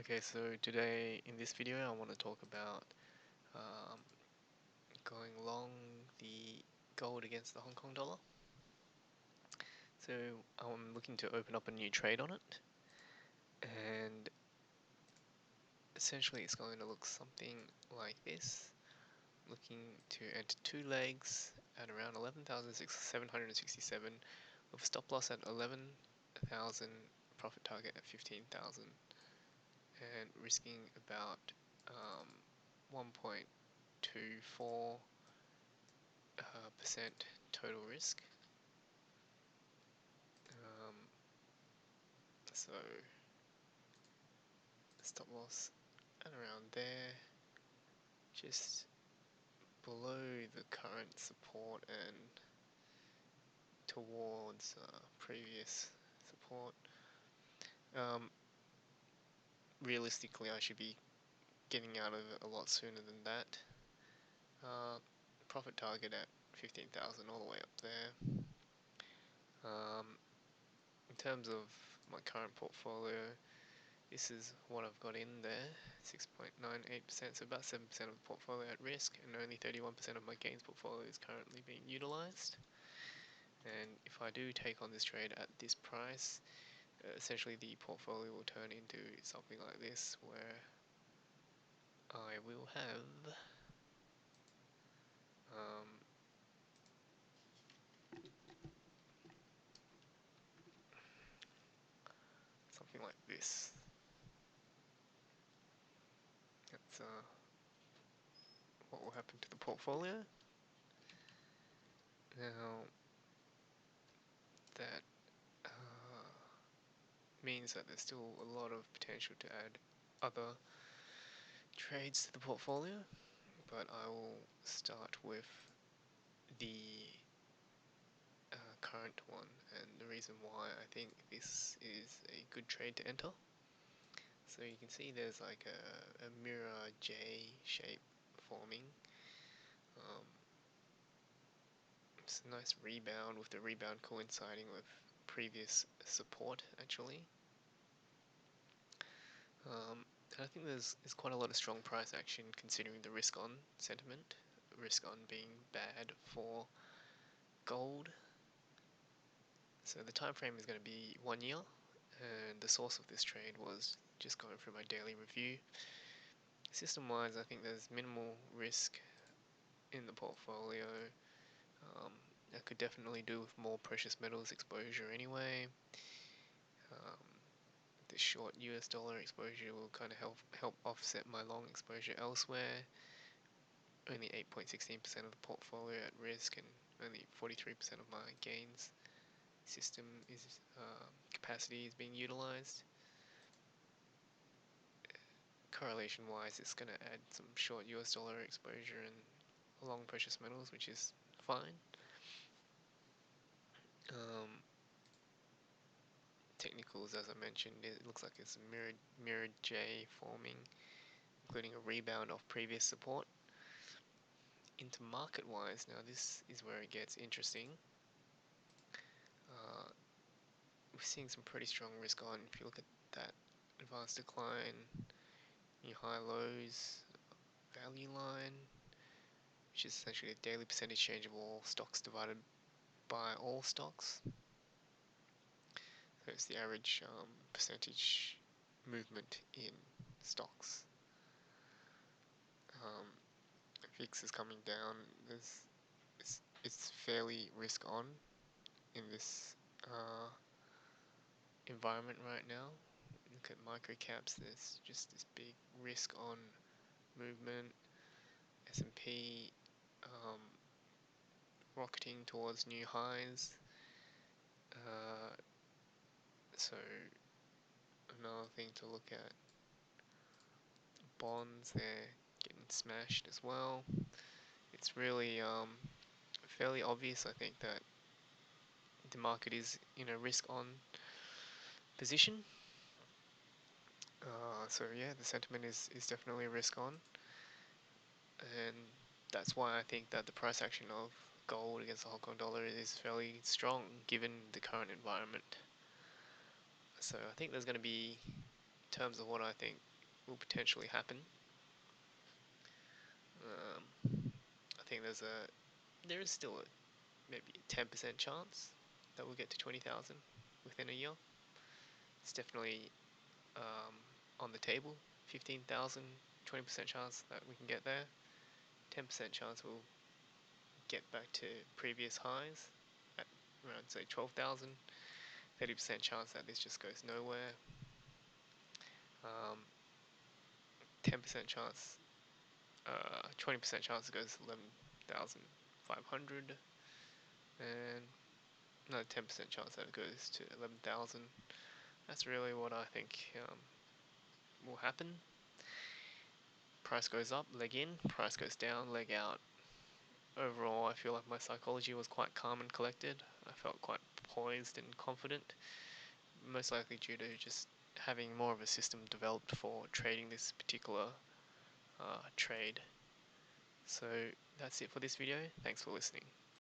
Okay, so today in this video I want to talk about um, going long the gold against the Hong Kong dollar. So I'm looking to open up a new trade on it, and essentially it's going to look something like this. Looking to enter two legs at around 11,767 with a stop loss at 11,000, profit target at 15,000, and risking about 1.24 percent total risk. Um, so stop loss at around there, just below the current support and towards previous support. Um, Realistically, I should be getting out of it a lot sooner than that. Profit target at 15,000 all the way up there. In terms of my current portfolio, this is what I've got in there, 6.98%, so about 7% of the portfolio at risk, and only 31% of my gains portfolio is currently being utilized. And if I do take on this trade at this price, essentially the portfolio will turn into something like this, where I will have um, something like this. That's what will happen to the portfolio. Now, that means that there's still a lot of potential to add other trades to the portfolio, but I will start with the current one, and the reason why I think this is a good trade to enter. So you can see there's like a mirror J shape forming. It's a nice rebound, with the rebound coinciding with previous support actually. And I think there's quite a lot of strong price action considering the risk on sentiment, risk on being bad for gold. So the time frame is going to be 1 year, and the source of this trade was just going through my daily review. System wise, I think there's minimal risk in the portfolio. I could definitely do with more precious metals exposure anyway. The short US dollar exposure will kind of help offset my long exposure elsewhere. Only 8.16% of the portfolio at risk, and only 43% of my gains system is capacity is being utilized. Correlation wise, it's going to add some short US dollar exposure and long precious metals, which is fine. Technicals, as I mentioned, it looks like it's a mirrored J forming, including a rebound off previous support. Intermarket wise, now this is where it gets interesting. We're seeing some pretty strong risk on. If you look at that advanced decline, new high lows, value line, which is essentially a daily percentage change of all stocks divided by all stocks. So it's the average percentage movement in stocks. VIX is coming down. It's fairly risk on in this environment right now. Look at micro caps. There's just this big risk on movement. S&P rocketing towards new highs. So another thing to look at, bonds, they're getting smashed as well. It's really fairly obvious, I think, that the market is in a risk on position. So yeah, the sentiment is definitely risk on, and that's why I think that the price action of gold against the Hong Kong dollar is fairly strong given the current environment. So I think there's going to be terms of what I think will potentially happen, I think there is still maybe a 10% chance that we'll get to 20,000 within a year. It's definitely on the table. 15,000, 20% chance that we can get there. 10% chance we'll get back to previous highs at around say 12,000. 30% chance that this just goes nowhere. 10% chance, 20% chance it goes 11,500, and another 10% chance that it goes to 11,000. That's really what I think will happen. Price goes up, leg in, price goes down, leg out. Overall, I feel like my psychology was quite calm and collected. I felt quite poised and confident, most likely due to just having more of a system developed for trading this particular trade. So that's it for this video. Thanks for listening.